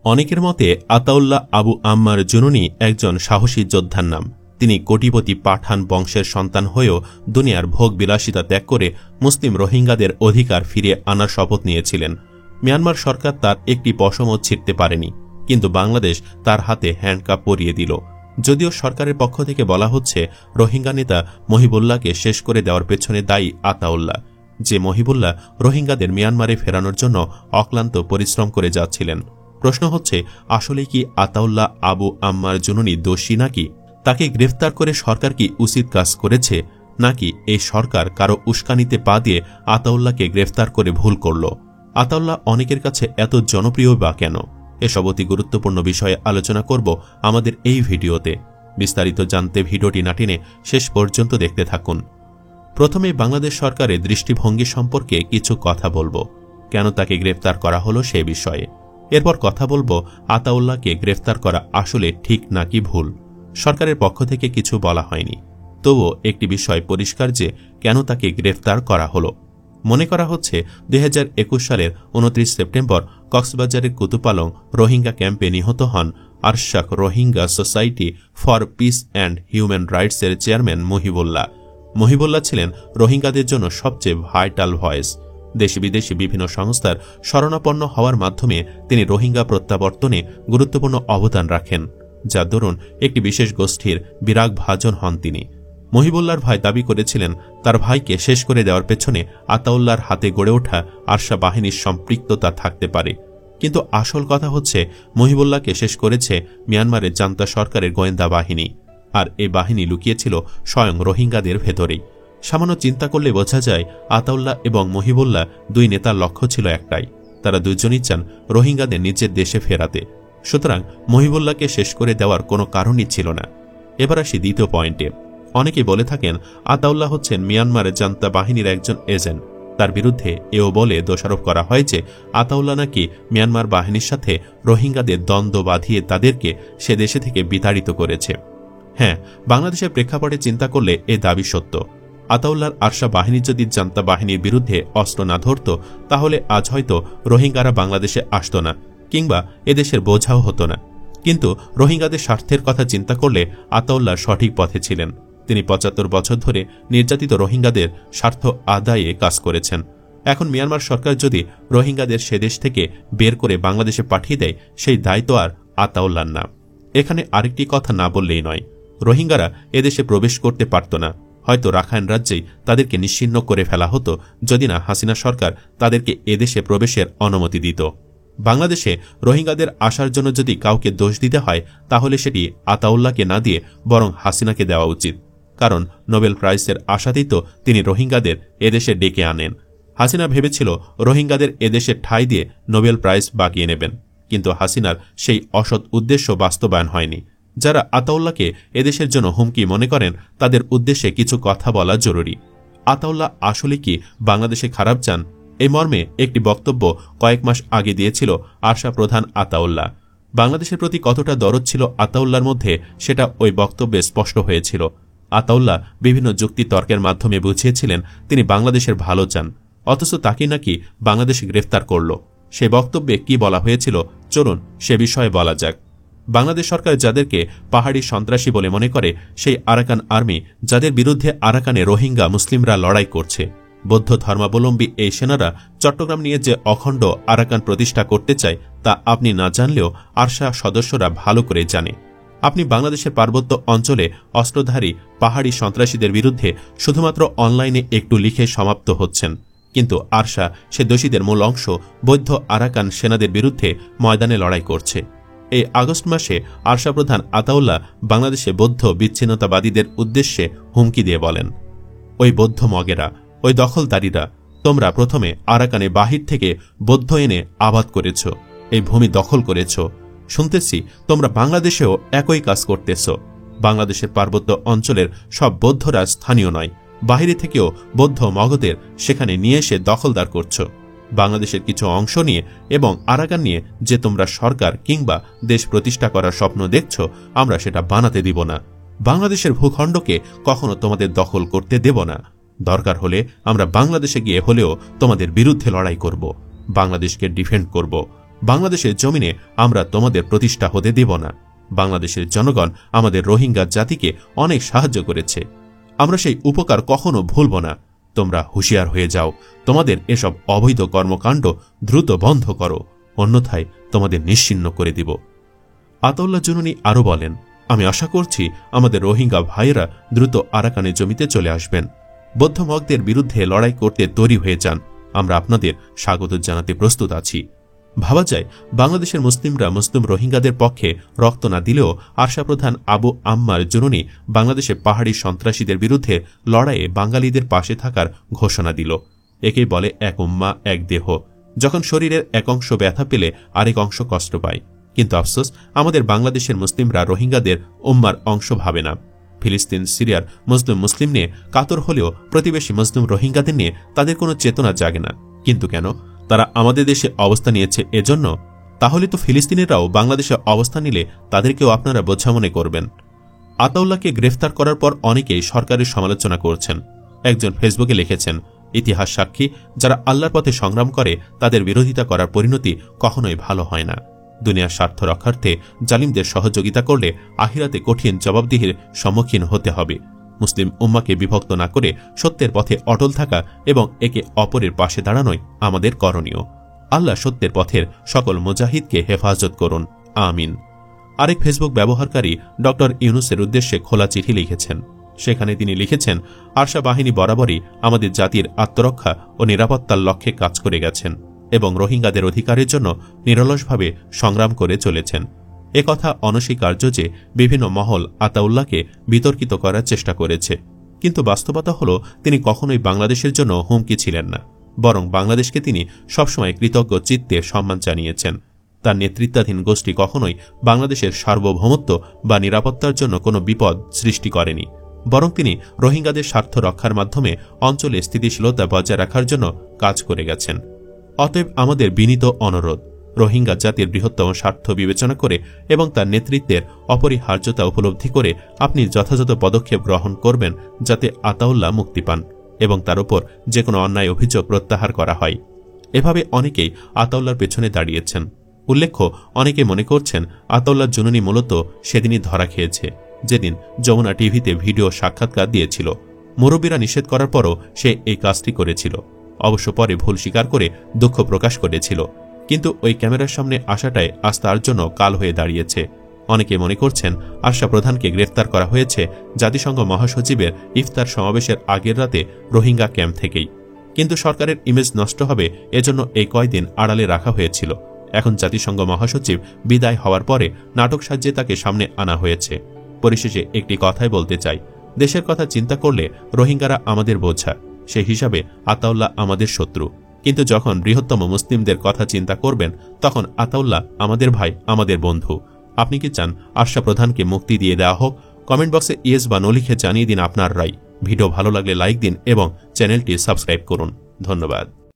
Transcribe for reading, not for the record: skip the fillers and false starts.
অনেকের মতে আতাউল্লাহ আবু আম্মার জুনুনি একজন সাহসী যোদ্ধার নাম। তিনি কোটিপতি পাঠান বংশের সন্তান হয়েও দুনিয়ার ভোগ বিলাসিতা ত্যাগ করে মুসলিম রোহিঙ্গাদের অধিকার ফিরিয়ে আনার শপথ নিয়েছিলেন। মিয়ানমার সরকার তার একটি পশমও ছিঁড়তে পারেনি, কিন্তু বাংলাদেশ তার হাতে হ্যান্ডকাপ পরিয়ে দিল। যদিও সরকারের পক্ষ থেকে বলা হচ্ছে রোহিঙ্গা নেতা মহিবুল্লাহকে শেষ করে দেওয়ার পেছনে দায়ী আতাউল্লাহ, যে মহিবুল্লাহ রোহিঙ্গাদের মিয়ানমারে ফেরানোর জন্য অক্লান্ত পরিশ্রম করে যাচ্ছিলেন। প্রশ্ন হচ্ছে, আসলে কি আতাউল্লাহ আবু আম্মার জুনুনি দোষী নাকি? তাকে গ্রেফতার করে সরকার কি উচিত কাজ করেছে, নাকি এই সরকার কারো উস্কানিতে পা দিয়ে আতাউল্লাহকে গ্রেফতার করে ভুল করল? আতাউল্লাহ অনেকের কাছে এত জনপ্রিয় বা কেন? এসব অতি গুরুত্বপূর্ণ বিষয়ে আলোচনা করব আমাদের এই ভিডিওতে। বিস্তারিত জানতে ভিডিওটি না টেনে শেষ পর্যন্ত দেখতে থাকুন। প্রথমে বাংলাদেশ সরকারের দৃষ্টিভঙ্গি সম্পর্কে কিছু কথা বলবো, কেন তাকে গ্রেফতার করা হলো সে বিষয়ে। এরপর কথা বলবো আতাউল্লাহকে গ্রেফতার করা আসলে ঠিক নাকি ভুল। সরকারের পক্ষ থেকে কিছু বলা হয়নি, তবুও একটি বিষয় পরিষ্কার যে কেন তাকে গ্রেফতার করা হলো। মনে করা হচ্ছে 2021 সালের 29 সেপ্টেম্বর কক্সবাজারের কুতুপালং রোহিঙ্গা ক্যাম্পে নিহত হন আরশাক Rohingya society for peace and human রাইটসের চেয়ারম্যান মহিবুল্লাহ। মহিবুল্লাহ ছিলেন রোহিঙ্গাদের জন্য সবচেয়ে ভাইটাল ভয়েস। দেশি বিদেশি বিভিন্ন সংস্থার শরণাপন্ন হওয়ার মাধ্যমে তিনি রোহিঙ্গা প্রত্যাবর্তনে গুরুত্বপূর্ণ অবদান রাখেন, যার দরুন একটি বিশেষ গোষ্ঠীর বিরাগ ভাজন হন তিনি। মহিবুল্লাহর ভাই দাবি করেছিলেন তার ভাইকে শেষ করে দেওয়ার পেছনে আতাউল্লাহর হাতে গড়ে ওঠা আরশা বাহিনীর সম্পৃক্ততা থাকতে পারে। কিন্তু আসল কথা হচ্ছে মহিবুল্লাহকে শেষ করেছে মিয়ানমারের জান্তা সরকারের গোয়েন্দা বাহিনী, আর এই বাহিনী লুকিয়েছিল স্বয়ং রোহিঙ্গাদের ভেতরেই। সামান্য চিন্তা করলে বোঝা যায় আতাউল্লাহ এবং মহিবুল্লাহ দুই নেতার লক্ষ্য ছিল একটাই, তারা দুজনই চান রোহিঙ্গাদের নিজের দেশে ফেরাতে। সুতরাং মহিবুল্লাহকে শেষ করে দেওয়ার কোনো কারণই ছিল না। এবার আসি দ্বিতীয় পয়েন্টে। অনেকে বলে থাকেন আতাউল্লাহ হচ্ছেন মিয়ানমারের জান্তা বাহিনীর একজন এজেন্ট। তার বিরুদ্ধে এও বলে দোষারোপ করা হয় যে আতাউল্লাহ নাকি মিয়ানমার বাহিনীর সাথে রোহিঙ্গাদের দ্বন্দ্ব বাঁধিয়ে তাদেরকে সে দেশে থেকে বিতাড়িত করেছে। হ্যাঁ, বাংলাদেশের প্রেক্ষাপটে চিন্তা করলে এ দাবি সত্য। আতাউল্লাহর আরশা বাহিনী যদি জান্তা বাহিনীর বিরুদ্ধে অস্ত্র না ধরত, তাহলে আজ হয়তো রোহিঙ্গারা বাংলাদেশে আসত না, কিংবা এদেশের বোঝাও হতো না। কিন্তু রোহিঙ্গাদের স্বার্থের কথা চিন্তা করলে আতাউল্লাহ সঠিক পথে ছিলেন। তিনি 75 বছর ধরে নির্যাতিত রোহিঙ্গাদের স্বার্থ আদায়ে কাজ করেছেন। এখন মিয়ানমার সরকার যদি রোহিঙ্গাদের সে দেশ থেকে বের করে বাংলাদেশে পাঠিয়ে দেয়, সেই দায়িত্ব আর আতাউল্লাহর না। এখানে আরেকটি কথা না বললেই নয়, রোহিঙ্গারা এদেশে প্রবেশ করতে পারত না। হয়তো রাখাইন রাজ্যেই তাদেরকে নিশ্চিহ্ন করে ফেলা হতো যদি না হাসিনা সরকার তাদেরকে এদেশে প্রবেশের অনুমতি দিত। বাংলাদেশে রোহিঙ্গাদের আসার জন্য যদি কাউকে দোষ দিতে হয়, তাহলে সেটি আতাউল্লাহকে না দিয়ে বরং হাসিনাকে দেওয়া উচিত। কারণ নোবেল প্রাইজের আশাতেই তো তিনি রোহিঙ্গাদের এদেশে ডেকে আনেন। হাসিনা ভেবেছিল রোহিঙ্গাদের এদেশে ঠাঁই দিয়ে নোবেল প্রাইজ বাগিয়ে নেবেন, কিন্তু হাসিনার সেই অসৎ উদ্দেশ্য বাস্তবায়ন হয়নি। যারা আতাউল্লাহকে এদেশের জন্য হুমকি মনে করেন, তাদের উদ্দেশ্যে কিছু কথা বলা জরুরি। আতাউল্লাহ আসলে কি বাংলাদেশে খারাপ চান? এই মর্মে একটি বক্তব্য কয়েক মাস আগে দিয়েছিল আরশা প্রধান আতাউল্লাহ। বাংলাদেশের প্রতি কতটা দরদ ছিল আতাউল্লাহর মধ্যে, সেটা ওই বক্তব্যে স্পষ্ট হয়েছিল। আতাউল্লাহ বিভিন্ন যুক্তি তর্কের মাধ্যমে বুঝিয়েছিলেন তিনি বাংলাদেশের ভালো চান, অথচ তাকে নাকি বাংলাদেশে গ্রেফতার করল। সে বক্তব্যে কি বলা হয়েছিল, চলুন সে বিষয়ে বলা যাক। বাংলাদেশ সরকার যাদেরকে পাহাড়ি সন্ত্রাসী বলে মনে করে, সেই আরাকান আর্মি যাদের বিরুদ্ধে আরাকানে রোহিঙ্গা মুসলিমরা লড়াই করছে, বৌদ্ধ ধর্মাবলম্বী এই সেনারা চট্টগ্রাম নিয়ে যে অখণ্ড আরাকান প্রতিষ্ঠা করতে চায়, তা আপনি না জানলেও আরশা সদস্যরা ভালো করে জানে। আপনি বাংলাদেশের পার্বত্য অঞ্চলে অস্ত্রধারী পাহাড়ি সন্ত্রাসীদের বিরুদ্ধে শুধুমাত্র অনলাইনে একটু লিখে সমাপ্ত হচ্ছেন, কিন্তু আরশা সে দোষীদের মূল অংশ বৌদ্ধ আরাকান সেনাদের বিরুদ্ধে ময়দানে লড়াই করছে। এই আগস্ট মাসে আরশা প্রধান আতাউল্লাহ বাংলাদেশে বৌদ্ধ বিচ্ছিন্নতাবাদীদের উদ্দেশ্যে হুমকি দিয়ে বলেন, ওই বৌদ্ধ মগেরা, ওই দখলদারীরা, তোমরা প্রথমে আরাকানে বাহির থেকে বৌদ্ধ এনে আবাদ করেছ, এই ভূমি দখল করেছ। শুনতেছি তোমরা বাংলাদেশেও একই কাজ করতেছ। বাংলাদেশের পার্বত্য অঞ্চলের সব বৌদ্ধরা স্থানীয় নয়, বাহিরে থেকেও বৌদ্ধ মগদের সেখানে নিয়ে এসে দখলদার করছ। বাংলাদেশের কিছু অংশ নিয়ে এবং আরাকান নিয়ে যে তোমরা সরকার কিংবা দেশ প্রতিষ্ঠা করার স্বপ্ন দেখছ, আমরা সেটা বানাতে দিব না। বাংলাদেশের ভূখণ্ডকে কখনো তোমাদের দখল করতে দেব না। দরকার হলে আমরা বাংলাদেশে গিয়ে হলেও তোমাদের বিরুদ্ধে লড়াই করব, বাংলাদেশকে ডিফেন্ড করব। বাংলাদেশের জমিনে আমরা তোমাদের প্রতিষ্ঠা হতে দেব না। বাংলাদেশের জনগণ আমাদের রোহিঙ্গা জাতিকে অনেক সাহায্য করেছে, আমরা সেই উপকার কখনো ভুলব না। তোমরা হুঁশিয়ার হয়ে যাও, তোমাদের এসব অবৈধ কর্মকাণ্ড দ্রুত বন্ধ করো, অন্যথায় তোমাদের নিশ্চিহ্ন করে দিব। আতাউল্লাহ জুনুনি আরও বলেন, আমি আশা করছি আমাদের রোহিঙ্গা ভাইয়েরা দ্রুত আরাকানের জমিতে চলে আসবেন। বৌদ্ধমগদের বিরুদ্ধে লড়াই করতে তৈরি হয়ে যান, আমরা আপনাদের স্বাগত জানাতে প্রস্তুত আছি। ভাবা যায় বাংলাদেশের মুসলিমরা মুসলিম রোহিঙ্গাদের পক্ষে রক্ত না দিলেও আরশা প্রধান আবু আম্মার জুনুনি বাংলাদেশে পাহাড়ি সন্ত্রাসীদের বিরুদ্ধে লড়াইয়ে বাঙালিদের পাশে থাকার ঘোষণা দিল। একেই বলে এক উম্মা এক দেহ। যখন শরীরের এক অংশ ব্যথা পেলে আরেক অংশ কষ্ট পায়। কিন্তু আফসোস, আমাদের বাংলাদেশের মুসলিমরা রোহিঙ্গাদের উম্মার অংশ ভাবে না। ফিলিস্তিন সিরিয়ার মুসলিম নিয়ে কাতর হলেও প্রতিবেশী মুসলিম রোহিঙ্গাদের নিয়ে তাদের কোনো চেতনা জাগে না। কিন্তু কেন? তারা আমাদের দেশে অবস্থান নিয়েছে এজন্য? তাহলে তো ফিলিস্তিনিরাও বাংলাদেশে অবস্থান নিলে তাদেরকেও আপনারা বোঝা মনে করবেন। আতাউল্লাহকে গ্রেফতার করার পর অনেকেই সরকারের সমালোচনা করছেন। একজন ফেসবুকে লিখেছেন, ইতিহাস সাক্ষী, যারা আল্লাহর পথে সংগ্রাম করে তাদের বিরোধিতা করার পরিণতি কখনোই ভালো হয় না। দুনিয়ার স্বার্থ রক্ষার্থে জালিমদের সহযোগিতা করলে আখিরাতে কঠিন জবাবদিহির সম্মুখীন হতে হবে। মুসলিম উম্মাকে বিভক্ত না করে সত্যের পথে অটল থাকা এবং একে অপরের পাশে দাঁড়ানোই আমাদের করণীয়। আল্লাহ সত্যের পথের সকল মুজাহিদকে হেফাজত করুন, আমিন। আরেক ফেসবুক ব্যবহারকারী ড ইউনুসের উদ্দেশ্যে খোলা চিঠি লিখেছেন। সেখানে তিনি লিখেছেন, আরশা বাহিনী বরাবরই আমাদের জাতির আত্মরক্ষা ও নিরাপত্তার লক্ষ্যে কাজ করে গেছেন এবং রোহিঙ্গাদের অধিকারের জন্য নিরলসভাবে সংগ্রাম করে চলেছেন। একথা অনস্বীকার্য যে বিভিন্ন মহল আতাউল্লাহকে বিতর্কিত করার চেষ্টা করেছে, কিন্তু বাস্তবতা হল তিনি কখনোই বাংলাদেশের জন্য হুমকি ছিলেন না, বরং বাংলাদেশকে তিনি সবসময় কৃতজ্ঞ চিত্তে সম্মান জানিয়েছেন। তার নেতৃত্বাধীন গোষ্ঠী কখনোই বাংলাদেশের সার্বভৌমত্ব বা নিরাপত্তার জন্য কোনো বিপদ সৃষ্টি করেনি, বরং তিনি রোহিঙ্গাদের স্বার্থ রক্ষার মাধ্যমে অঞ্চলে স্থিতিশীলতা বজায় রাখার জন্য কাজ করে গেছেন। অতএব আমাদের বিনীত অনুরোধ, রোহিঙ্গা জাতির বৃহত্তম স্বার্থ বিবেচনা করে এবং তার নেতৃত্বের অপরিহার্যতা উপলব্ধি করে আপনি যথাযথ পদক্ষেপ গ্রহণ করবেন যাতে আতাউল্লাহ মুক্তি পান এবং তার উপর যে কোনো অন্যায় অভিযোগ প্রত্যাহার করা হয়। এভাবে অনেকেই আতাউল্লাহর পেছনে দাঁড়িয়েছেন। উল্লেখ্য, অনেকে মনে করছেন আতাউল্লাহ জুনুনি মূলত সেদিনই ধরা খেয়েছে যেদিন যমুনা টিভিতে ভিডিও সাক্ষাৎকার দিয়েছিল। মুরব্বীরা নিষেধ করার পরও সে এই কাজটি করেছিল। অবশ্য পরে ভুল স্বীকার করে দুঃখ প্রকাশ করেছিল, কিন্তু ওই ক্যামেরার সামনে আসাটাই আজ তার জন্য কাল হয়ে দাঁড়িয়েছে। অনেকে মনে করছেন আরশা প্রধানকে গ্রেফতার করা হয়েছে জাতিসংঘ মহাসচিবের ইফতার সমাবেশের আগের রাতে রোহিঙ্গা ক্যাম্প থেকেই, কিন্তু সরকারের ইমেজ নষ্ট হবে এজন্য এই কয়দিন আড়ালে রাখা হয়েছিল। এখন জাতিসংঘ মহাসচিব বিদায় হওয়ার পরে নাটক সাজিয়ে তাকে সামনে আনা হয়েছে। পরিশেষে একটি কথাই বলতে চাই, দেশের কথা চিন্তা করলে রোহিঙ্গারা আমাদের বোঝা, সেই হিসাবে আতাউল্লাহ আমাদের শত্রু। কিন্তু যখন বৃহত্তম মুসলিমদের কথা চিন্তা করবেন তখন আতাউল্লাহ আমাদের ভাই, আমাদের বন্ধু। আপনি কি চান আরশা প্রধানকে মুক্তি দিয়ে দেওয়া হোক? কমেন্ট বক্সে ইয়েস বা নো লিখে জানিয়ে দিন আপনার রায়। ভিডিও ভালো লাগলে লাইক দিন এবং চ্যানেলটি সাবস্ক্রাইব করুন। ধন্যবাদ।